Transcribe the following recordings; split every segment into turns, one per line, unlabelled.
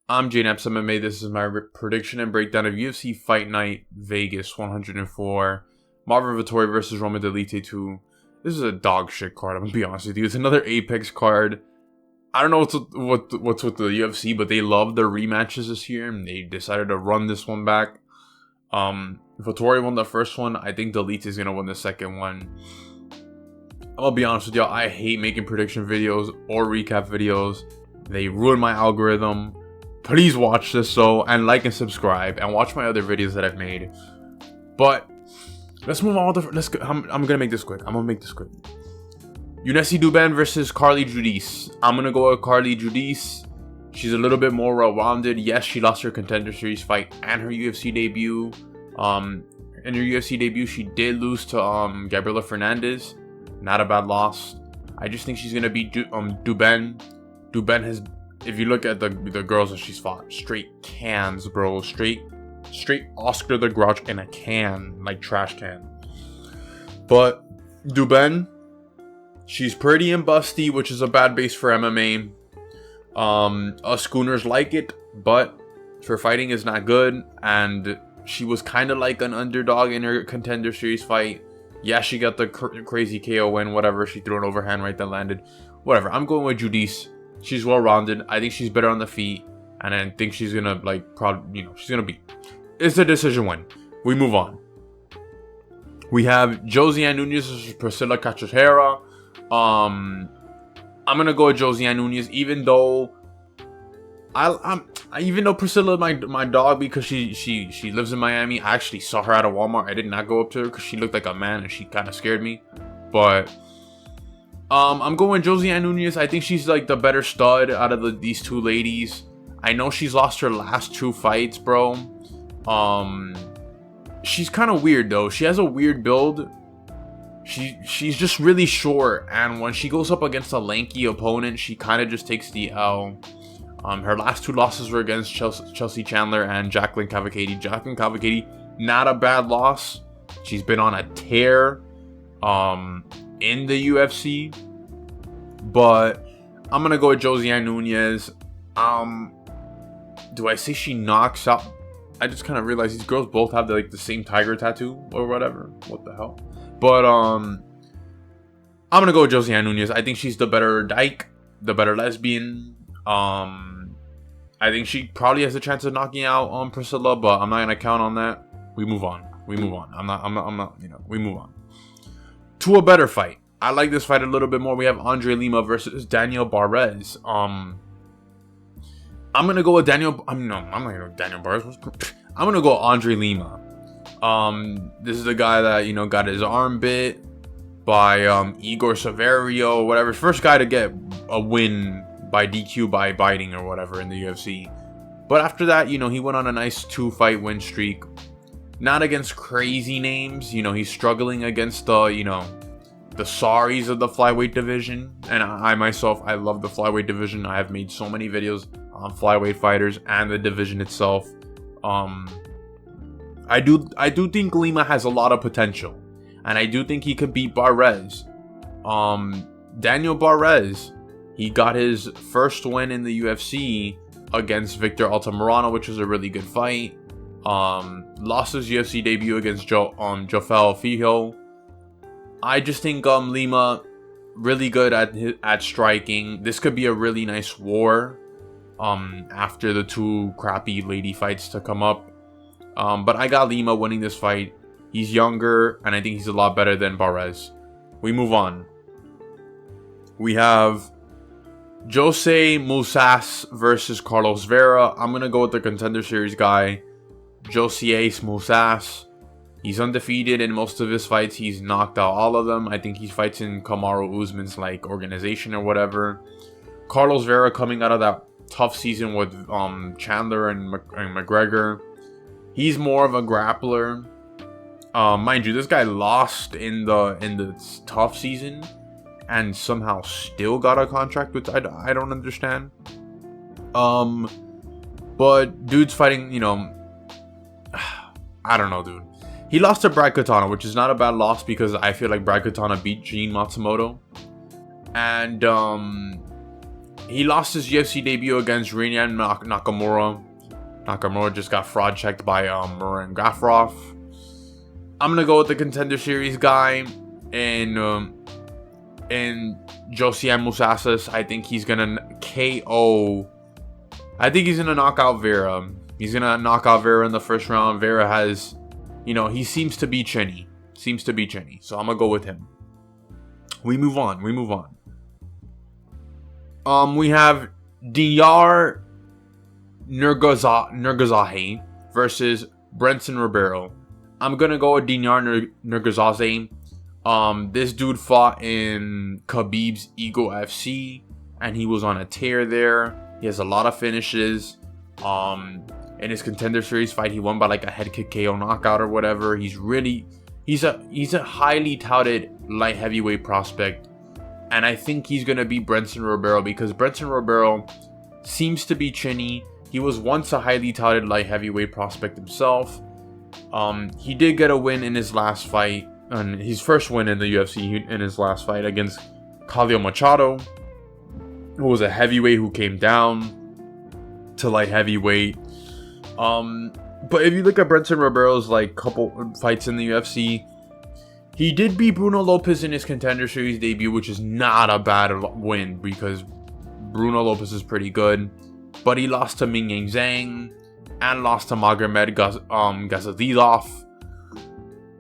I'm Jane Epps MMA. This is my prediction and breakdown of UFC Fight Night Vegas 104. Marvin Vettori versus Roman Dolidze 2. This is a dog shit card, I'm gonna be honest with you. It's another Apex card. I don't know what's with the UFC, but they love their rematches this year, and they decided to run this one back. Vettori won the first one. I think Dolidze is gonna win the second one. I'll be honest with y'all, I hate making prediction videos or recap videos. They ruin my algorithm. Please watch this and like and subscribe and watch my other videos that I've made. But let's move on with the I'm gonna make this quick. Yuneisy Duben versus Carli Judice. I'm gonna go with Carli Judice. She's a little bit more well-rounded. Yes, she lost her Contender Series fight and her UFC debut. In her UFC debut, she did lose to Gabriela Fernandez. Not a bad loss. I just think she's gonna beat Duben. Duben has, if you look at the girls that she's fought, straight cans, bro. Straight Oscar the Grouch in a can, like trash can. But Duben, she's pretty and busty, which is a bad base for MMA. Us Schooners like it, but her fighting is not good, and she was kind of like an underdog in her Contender Series fight. Yeah, she got the crazy KO win, whatever. She threw an overhand right that landed. Whatever. I'm going with Judice. She's well-rounded. I think she's better on the feet. And I think she's going to, she's going to beat. It's a decision win. We move on. We have Josiane Nunes versus Pricila Cachoeira. I'm going to go with Josiane Nunes, even though Pricila my dog, because she lives in Miami. I actually saw her at a Walmart. I did not go up to her because she looked like a man and she kind of scared me. But I'm going Josiane Nunes. I think she's like the better stud out of these two ladies. I know she's lost her last two fights, bro. She's kind of weird though. She has a weird build. She's just really short, and when she goes up against a lanky opponent, she kind of just takes the L. Her last two losses were against Chelsea Chandler and Jacqueline Cavalcante. Jacqueline Cavalcante, not a bad loss. She's been on a tear in the UFC. But I'm going to go with Josiane Nunes. Do I say she knocks out? I just kind of realized these girls both have the same tiger tattoo or whatever. What the hell? But I'm going to go with Josiane Nunes. I think she's the better dyke, the better lesbian. I think she probably has a chance of knocking out Pricila, but I'm not gonna count on that. We move on. We move on. We move on to a better fight. I like this fight a little bit more. We have André Lima versus Daniel Barez. I'm gonna go with Daniel. I'm not gonna go with Daniel Barez. I'm gonna go André Lima. This is the guy that got his arm bit by Igor Severio, whatever. First guy to get a win by DQ by biting or whatever in the UFC. But after that, he went on a nice 2-fight win streak. Not against crazy names. He's struggling against the sorries of the flyweight division. And I myself, I love the flyweight division. I have made so many videos on flyweight fighters and the division itself. I do think Lima has a lot of potential. And I do think he could beat Barez. Daniel Barez, he got his first win in the UFC against Victor Altamirano, which was a really good fight. Lost his UFC debut against Jofel Fijo. I just think Lima really good at striking. This could be a really nice war after the two crappy lady fights to come up. But I got Lima winning this fight. He's younger, and I think he's a lot better than Barez. We move on. We have Jose Musasa versus Carlos Vera. I'm going to go with the Contender Series guy, Josias Musasa. He's undefeated in most of his fights. He's knocked out all of them. I think he fights in Kamaru Usman's organization or whatever. Carlos Vera coming out of that tough season with Chandler and McGregor. He's more of a grappler. Mind you, this guy lost in the tough season and somehow still got a contract, which I don't understand. But dude's fighting, I don't know, dude. He lost to Brad Katana, which is not a bad loss because I feel like Brad Katana beat Gene Matsumoto. And He lost his UFC debut against Ryan Nakamura. Nakamura just got fraud checked by Murin Gafrov. I'm gonna go with the Contender Series guy and Josiane Musasa. I think he's gonna KO. I think he's gonna knock out Vera. He's gonna knock out Vera in the first round. Vera has, he seems to be chinny. So I'm gonna go with him. We move on. We have Diyar Nurgozhay versus Brenson Ribeiro. I'm gonna go with Diyar Nurgozhay. This dude fought in Khabib's Ego FC, and he was on a tear there. He has a lot of finishes. In his Contender Series fight, he won by like a head kick KO knockout or whatever. He's a highly touted light heavyweight prospect, and I think he's gonna beat Brenson Ribeiro because Brenson Ribeiro seems to be chinny. He was once a highly touted light heavyweight prospect himself. He did get a win in his last fight, and his first win in the UFC in his last fight against Carli Machado, who was a heavyweight who came down to light heavyweight. But if you look at Brenson Ribeiro's like couple fights in the UFC, he did beat Bruno Lopez in his Contender Series debut, which is not a bad win because Bruno Lopez is pretty good. But he lost to Ming Yang Zhang and lost to Magomed Gazadilov.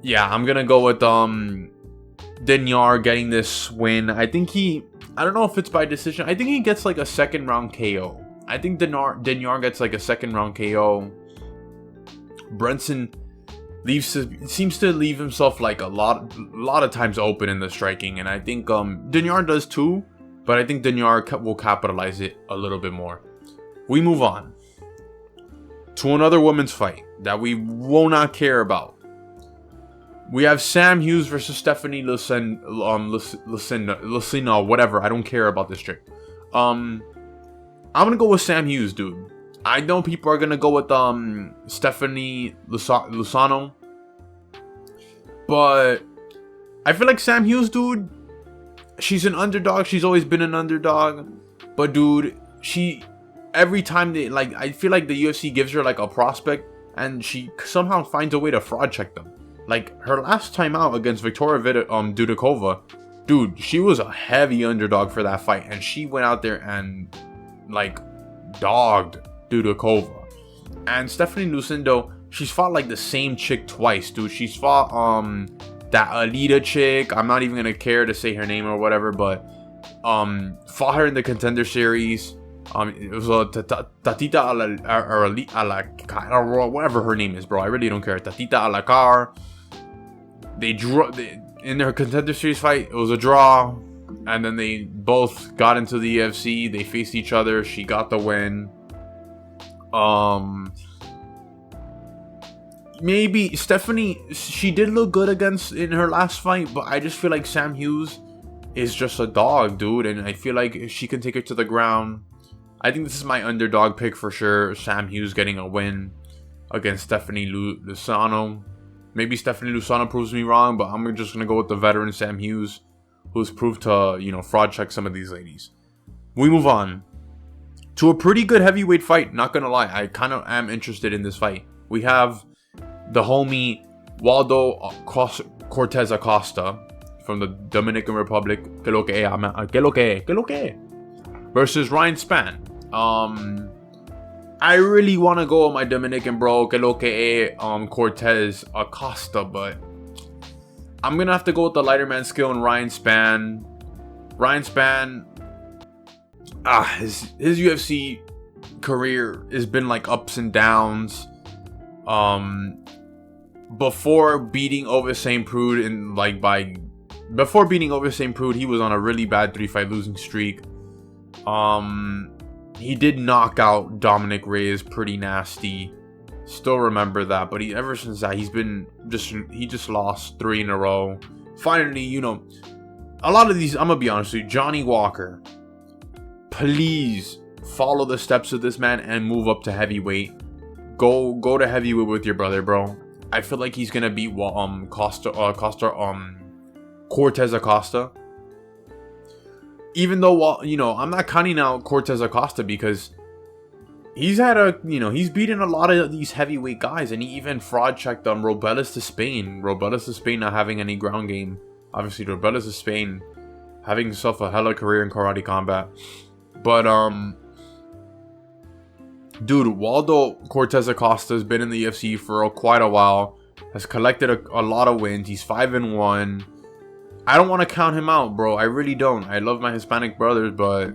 Yeah, I'm gonna go with Diyar getting this win. I don't know if it's by decision. I think he gets like a second round KO. I think Diyar gets like a second round KO. Brenson seems to leave himself like a lot of times open in the striking, and I think Diyar does too, but I think Diyar will capitalize it a little bit more. We move on to another women's fight that we will not care about. We have Sam Hughes versus Stephanie Lucena, whatever. I don't care about this chick. I'm gonna go with Sam Hughes, dude. I know people are gonna go with Stephanie Luciano, but I feel like Sam Hughes, dude, she's an underdog. She's always been an underdog, but dude, every time I feel like the UFC gives her like a prospect, and she somehow finds a way to fraud check them. Like her last time out against Victoria Dudikova, dude, she was a heavy underdog for that fight, and she went out there and like dogged Dudikova. And Stephanie Lucindo, she's fought like the same chick twice, dude. She's fought that Alita chick. I'm not even gonna care to say her name or whatever, but fought her in the Contender Series. It was Tatita or whatever her name is, bro. I really don't care. Tatita Alakar. They drew in their Contender Series fight. It was a draw, and then they both got into the UFC. They faced each other. She got the win. Maybe Stephanie, she did look good in her last fight, but I just feel like Sam Hughes is just a dog, dude, and I feel like she can take her to the ground. I think this is my underdog pick for sure. Sam Hughes getting a win against Stephanie Luciano. Maybe Stephanie Luciano proves me wrong, but I'm just gonna go with the veteran Sam Hughes, who's proved to fraud check some of these ladies. We move on to a pretty good heavyweight fight. Not gonna lie, I kind of am interested in this fight. We have the homie Waldo Cortes-Acosta from the Dominican Republic, versus Ryan Spann. I really want to go with my Dominican bro, Cortes-Acosta, but I'm gonna have to go with the lighter man skill and Ryan Spann. Ryan Spann, his UFC career has been like ups and downs. Before beating St. Prude before beating St. Prude, he was on a really bad 3-fight losing streak. He did knock out Dominic Reyes pretty nasty. Still remember that, but ever since that he just lost 3 in a row. Finally, a lot of these, I'm gonna be honest with you, Johnny Walker, please follow the steps of this man and move up to heavyweight. Go to heavyweight with your brother, bro. I feel like he's gonna beat Cortes-Acosta. even though, you know, I'm not counting out Cortes-Acosta because he's had he's beaten a lot of these heavyweight guys, and he even fraud checked Robeles to Spain. Robeles to Spain not having any ground game. Obviously, Robeles to Spain having himself a hella career in karate combat. But, dude, Waldo Cortes-Acosta has been in the UFC for quite a while. Has collected a lot of wins. He's 5-1. I don't want to count him out, bro. I really don't. I love my Hispanic brothers, but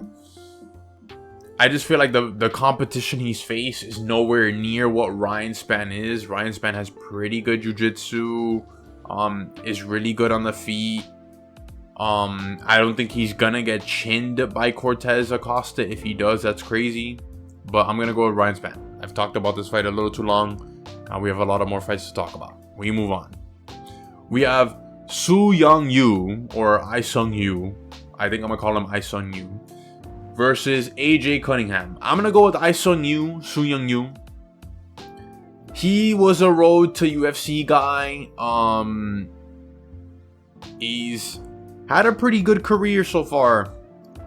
I just feel like the competition he's faced is nowhere near what Ryan Spann is. Ryan Spann has pretty good jiu-jitsu. Is really good on the feet. I don't think he's gonna get chinned by Cortes-Acosta. If he does, that's crazy. But I'm gonna go with Ryan Spann. I've talked about this fight a little too long. We have a lot of more fights to talk about. We move on. We have Su Young Yu, or I Sung Yu. I think I'm gonna call him I Sung Yu, versus AJ Cunningham. I'm gonna go with I Sung Yu, Su Young Yu. He was a road to UFC guy. He's had a pretty good career so far.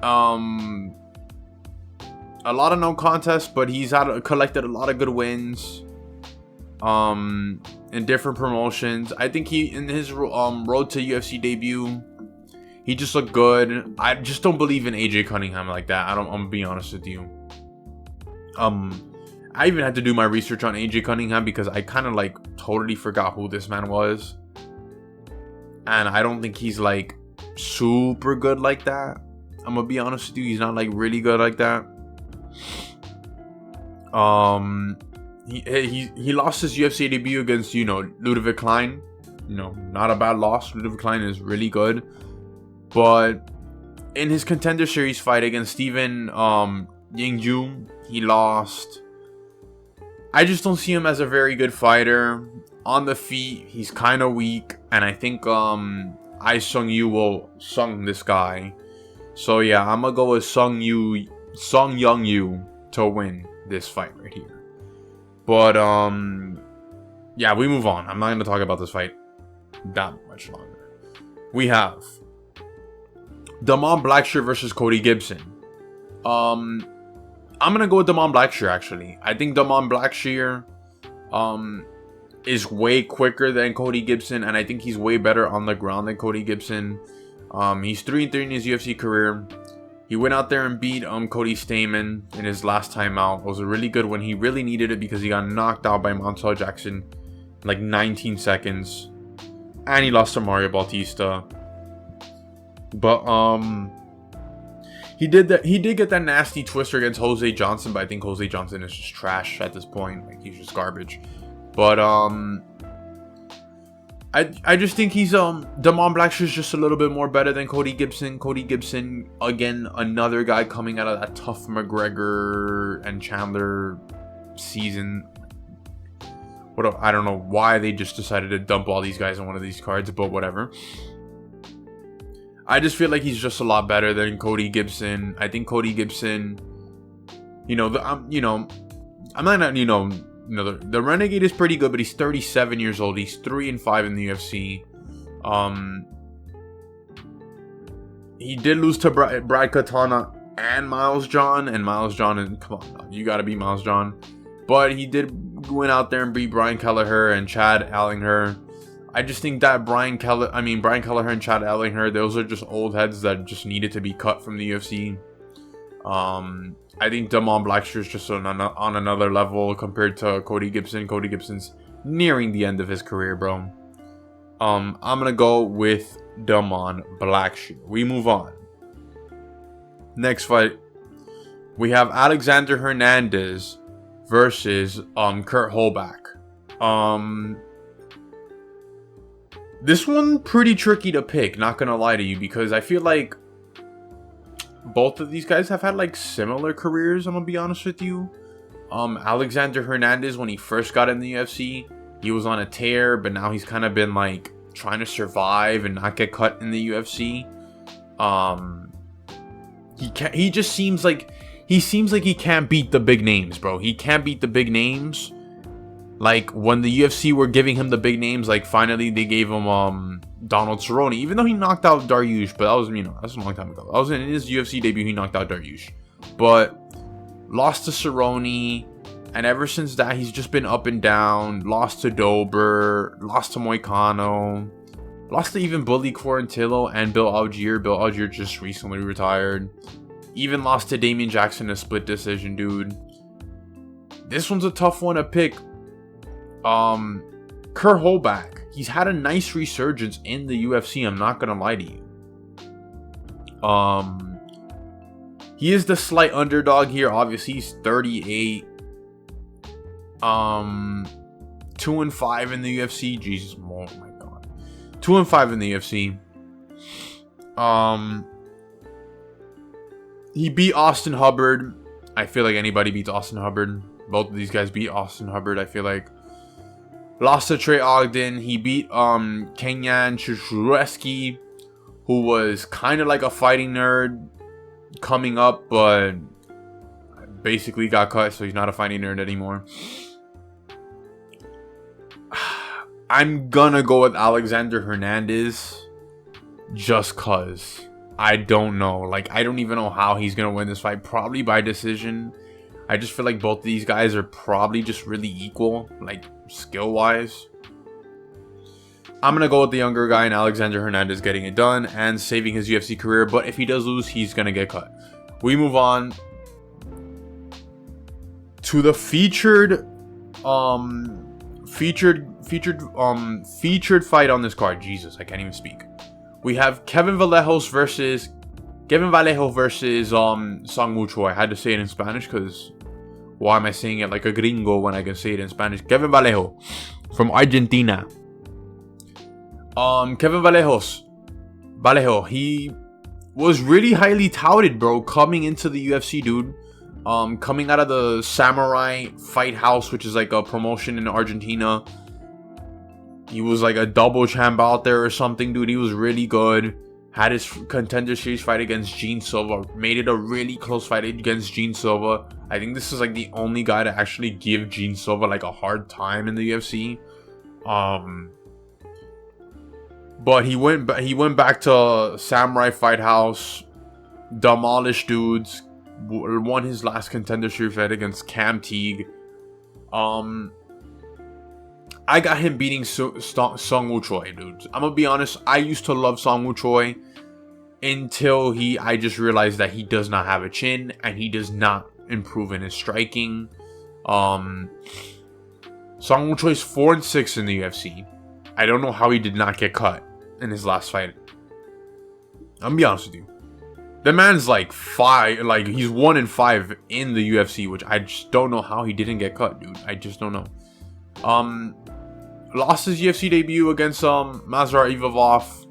A lot of no contests, but he's collected a lot of good wins. In different promotions. I think he, in his road to UFC debut, he just looked good. I just don't believe in AJ Cunningham like that. I'm gonna be honest with you. I even had to do my research on AJ Cunningham because I kind of like totally forgot who this man was. And I don't think he's like super good like that. I'm gonna be honest with you. He's not like really good like that. He lost his UFC debut against, Ludwig Klein. Not a bad loss. Ludwig Klein is really good. But in his Contender Series fight against Steven Yingju, he lost. I just don't see him as a very good fighter. On the feet, he's kind of weak. And I think I Sung Yu will sung this guy. So yeah, I'm going to go with Sung Young Yu to win this fight right here. But, yeah, we move on. I'm not going to talk about this fight that much longer. We have Blackshear versus Cody Gibson. I'm going to go with Blackshear, actually. I think Blackshear is way quicker than Cody Gibson, and I think he's way better on the ground than Cody Gibson. He's 3-3 in his UFC career. He went out there and beat Cody Stamen in his last time out. It was a really good one. He really needed it because he got knocked out by Montel Jackson in like 19 seconds. And he lost to Mario Bautista. But he did get that nasty twister against Jose Johnson, but I think Jose Johnson is just trash at this point. Like, he's just garbage. But I just think he's Blackshear is just a little bit more better than Cody Gibson. Cody Gibson, again, another guy coming out of that tough McGregor and Chandler season. I don't know why they just decided to dump all these guys on one of these cards, but whatever. I just feel like he's just a lot better than Cody Gibson. I think Cody Gibson, the Renegade is pretty good, but he's 37 years old. He's 3-5 in the UFC. He did lose to Brad Katana and Miles John. And Miles John, and come on, you got to be Miles John. But he did went out there and beat Brian Kelleher and Chad Allinger. I just think that Brian Kelleher and Chad Allinger, those are just old heads that just needed to be cut from the UFC. I think Blackshear is just on another level compared to Cody Gibson. Cody Gibson's nearing the end of his career, bro. I'm gonna go with Blackshear. We move on. Next fight, we have Alexander Hernandez versus Kurt Holbach. This one pretty tricky to pick, not gonna lie to you, because I feel like both of these guys have had like similar careers, I'm gonna be honest with you. Alexander Hernandez, when he first got in the UFC, he was on a tear, but now he's kind of been like trying to survive and not get cut in the UFC. He just seems like he can't beat the big names, bro. He can't beat the big names. Like, when the UFC were giving him the big names, like, finally they gave him Donald Cerrone, even though he knocked out Dariush, but that was, that's a long time ago. That was in his UFC debut, he knocked out Dariush. But lost to Cerrone, and ever since that, he's just been up and down. Lost to Dober, lost to Moicano, lost to even Bully Quarantillo and Bill Algier. Bill Algier just recently retired. Even lost to Damian Jackson in a split decision, dude. This one's a tough one to pick. Kurt Holback. He's had a nice resurgence in the UFC, I'm not gonna lie to you. He is the slight underdog here. Obviously, he's 38. 2-5 in the UFC. Jesus, oh my god. 2-5 in the UFC. He beat Austin Hubbard. I feel like anybody beats Austin Hubbard. Both of these guys beat Austin Hubbard, I feel like. Lost to Trey Ogden. He beat Kenyan Zaleski, who was kind of like a fighting nerd coming up, but basically got cut, so he's not a fighting nerd anymore. I'm gonna go with Alexander Hernandez just cause I don't know. Like, I don't even know how he's gonna win this fight. Probably by decision. I just feel like both of these guys are probably just really equal, like, skill-wise. I'm going to go with the younger guy and Alexander Hernandez getting it done and saving his UFC career. But if he does lose, he's going to get cut. We move on to the featured fight on this card. Jesus, I can't even speak. We have Kevin Vallejos versus Song Woo Choi. I had to say it in Spanish because why am I saying it like a gringo when I can say it in Spanish? Kevin Vallejo from Argentina. Kevin Vallejo, he was really highly touted, bro, coming into the UFC, dude. Coming out of the Samurai Fight House, which is like a promotion in Argentina. He was like a double champ out there or something, dude. He was really good. Had his Contender Series fight against Gene Silva. Made it a really close fight against Gene Silva. I think this is like the only guy to actually give Gene Silva like a hard time in the UFC. But he went back to Samurai Fight House. Demolished dudes. Won his last Contender Series fight against Cam Teague. I got him beating Song Woo Choi, dude. I'm gonna be honest, I used to love Song Woo Choi until I just realized that he does not have a chin and he does not improve in his striking. Song Woo Choi is 4-6 in the UFC. I don't know how he did not get cut in his last fight. I'm gonna be honest with you. The man's like he's 1-5 in the UFC, which I just don't know how he didn't get cut, dude. I just don't know. Lost his UFC debut against Mazar Ivavov,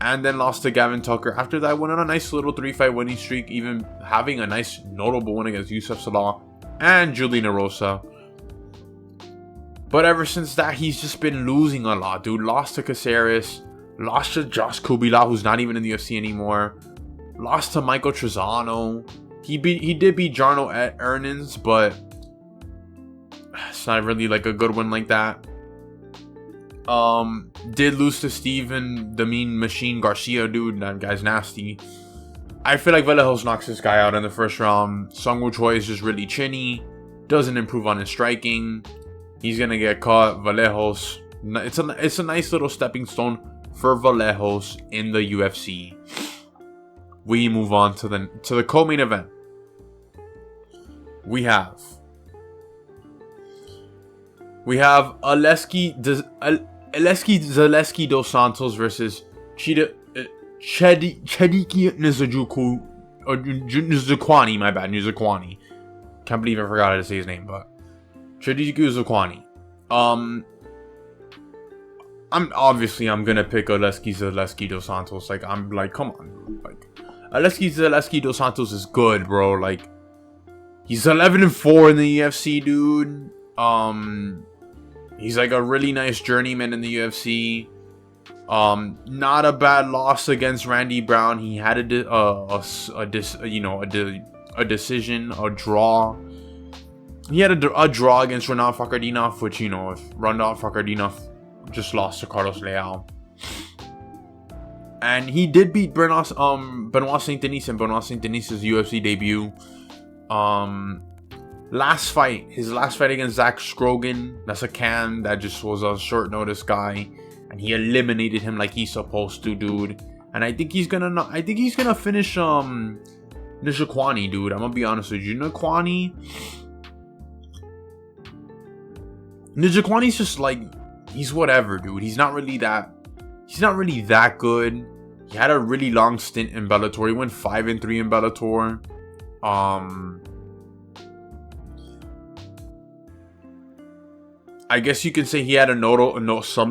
and then lost to Gavin Tucker. After that, went on a nice little 3-fight winning streak, even having a nice notable win against Youssef Salah and Juliana Rosa. But ever since that, he's just been losing a lot, dude. Lost to Caceres, lost to Josh Kubila, who's not even in the UFC anymore. Lost to Michael Trezano. He did beat Jarno Earnins, but it's not really like a good one like that. Did lose to Steven the Mean Machine Garcia, dude. That guy's nasty. I feel like Vallejos knocks this guy out in the first round. Song Woo Choi is just really chinny. Doesn't improve on his striking. He's gonna get caught. Vallejos. It's a nice little stepping stone for Vallejos in the UFC. We move on to the co-main event. We have Zaleski dos Santos versus Chediki Nzukwani. My bad, Nzukwani. Can't believe I forgot how to say his name, but Chediki Nzukwani. I'm gonna pick Zaleski dos Santos. Like, I'm like, come on, dude. Like, Zaleski dos Santos is good, bro. Like, he's 11-4 in the UFC, dude. He's like a really nice journeyman in the UFC. Not a bad loss against Randy Brown. He had a decision, a draw. he had a draw against Ronald Fakardinov, which, you know, if Ronald Fakardinov just lost to Carlos Leal. And he did beat Benoit Saint-Denis in Benoit Saint-Denis' UFC debut. His last fight against Zach Scrogan, that's a can that just was a short notice guy, and he eliminated him like he's supposed to, dude. And I think he's gonna finish Nishikwani, dude. I'm gonna be honest with you, Nishikwani's just like, he's whatever, dude. He's not really that good. He had a really long stint in Bellator. He went 5-3 in Bellator. I guess you can say he had some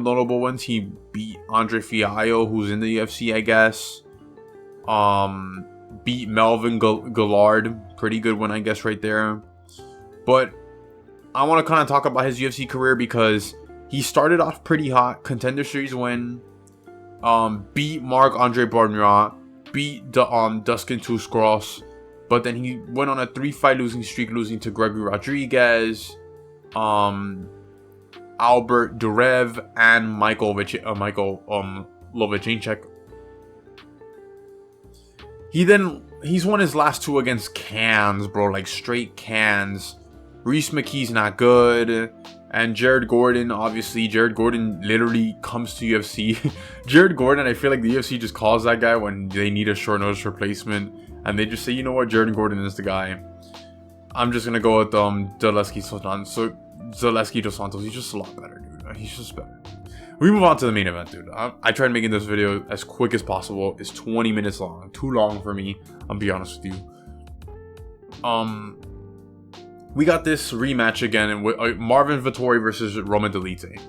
notable ones. He beat Andre Fiallo, who's in the UFC, I guess. Beat Melvin Gillard. Pretty good one, I guess, right there. But I want to kind of talk about his UFC career because he started off pretty hot. Contender Series win. Beat Marc-Andre Bargnat. Beat Dustin Tuscross. But then he went on a 3-fight losing streak, losing to Gregory Rodriguez, Albert Durev, and Michael Lovachinchek. He's won his last 2 against cans, bro, like straight cans. Reese McKee's not good. And Jared Gordon, obviously, Jared Gordon literally comes to UFC. Jared Gordon, I feel like the UFC just calls that guy when they need a short notice replacement. And they just say, you know what, Jared Gordon is the guy. I'm just going to go with Zaleski Dos Santos. He's just a lot better, dude. He's just better. We move on to the main event, dude. I tried making this video as quick as possible. It's 20 minutes long. Too long for me. I'll be honest with you. We got this rematch again with Marvin Vettori versus Roman Dolidze.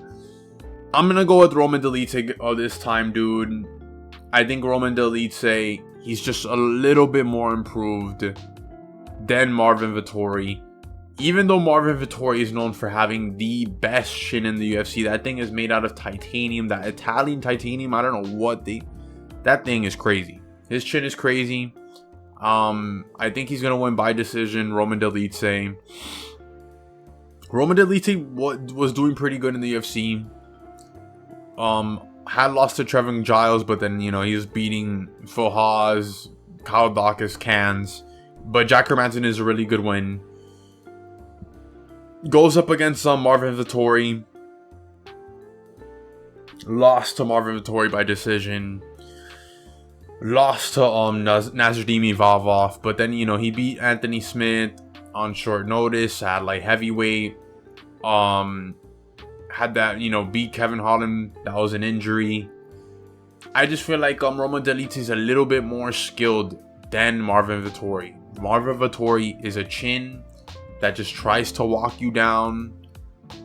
I'm gonna go with Roman Dolidze this time, dude. I think Roman Dolidze, he's just a little bit more improved than Marvin Vettori. Even though Marvin Vettori is known for having the best chin in the UFC, that thing is made out of titanium, that Italian titanium. I don't know what that thing is crazy. His chin is crazy. I think he's gonna win by decision. Roman Dolidze was doing pretty good in the UFC. Had lost to Trevin Giles, but then, you know, he was beating Phil Haas, Kyle Dawkins, Cans. But Jack Hermanson is a really good win. Goes up against Marvin Vettori. Lost to Marvin Vettori by decision. Lost to Nasruddin Imavov, but then, you know, he beat Anthony Smith on short notice at like heavyweight. Had that, you know, beat Kevin Holland. That was an injury. I just feel like Roman Dolidze is a little bit more skilled than Marvin Vettori. Marvin Vettori is a chin that just tries to walk you down.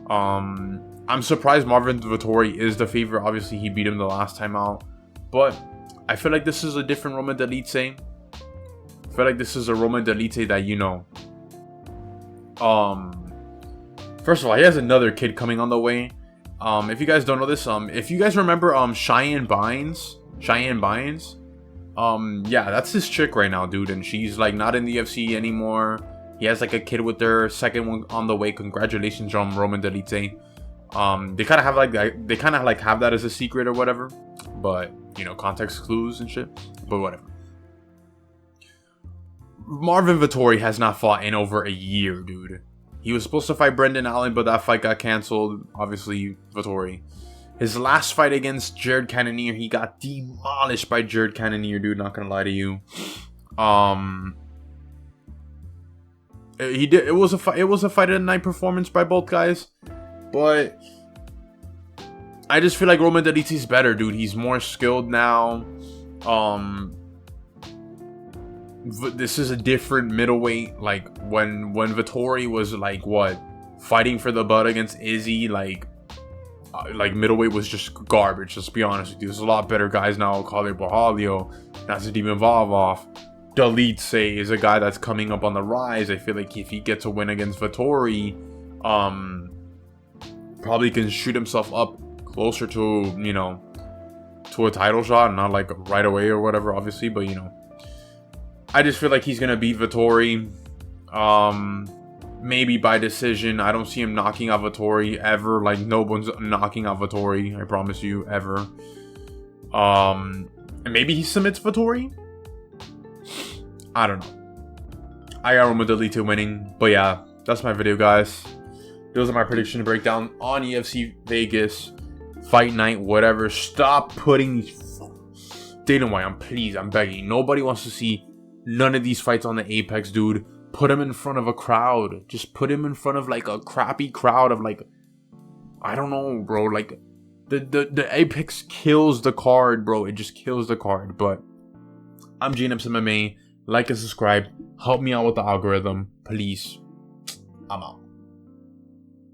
I'm surprised Marvin Vettori is the favorite. Obviously, he beat him the last time out, but I feel like this is a different Roman Dolidze. I feel like this is a Roman Dolidze that, you know, first of all, he has another kid coming on the way. If you guys don't know this, if you guys remember Cheyenne Bynes, yeah, that's his chick right now, dude, and she's like not in the UFC anymore. He has like a kid with their second one on the way. Congratulations on Roman Dolidze. They kind of have that as a secret or whatever, but, you know, context clues and shit, but whatever. Marvin Vettori has not fought in over a year, dude. He was supposed to fight Brendan Allen, but that fight got canceled. Obviously, Vettori. His last fight against Jared Cannonier, he got demolished by Jared Cannonier, dude. Not gonna lie to you. He did. It was a fight of the night performance by both guys, but I just feel like Roman Dolidze is better, dude. He's more skilled now. This is a different middleweight. Like when Vettori was like fighting for the belt against Izzy, like middleweight was just garbage. Let's be honest with you. There's a lot better guys now. Khalil Borralho, Nasruddin Imavov. Dolidze is a guy that's coming up on the rise. I feel like if he gets a win against Vettori, probably can shoot himself up closer to, you know, to a title shot, not like right away or whatever, obviously, but, you know, I just feel like he's gonna beat Vettori. maybe by decision. I don't see him knocking out Vettori ever. Like, no one's knocking out Vettori, I promise you, ever. And maybe he submits Vettori? I don't know. I got room with Dolidze winning. But yeah, that's my video, guys. Those are my prediction breakdown on UFC Vegas. Fight night, whatever. Stop putting these... Dana White, please, I'm begging. Nobody wants to see none of these fights on the Apex, dude. Put him in front of a crowd. Just put him in front of like a crappy crowd of like... I don't know, bro. Like, the Apex kills the card, bro. It just kills the card. But I'm GNM's MMA. Like and subscribe. Help me out with the algorithm, please. I'm out.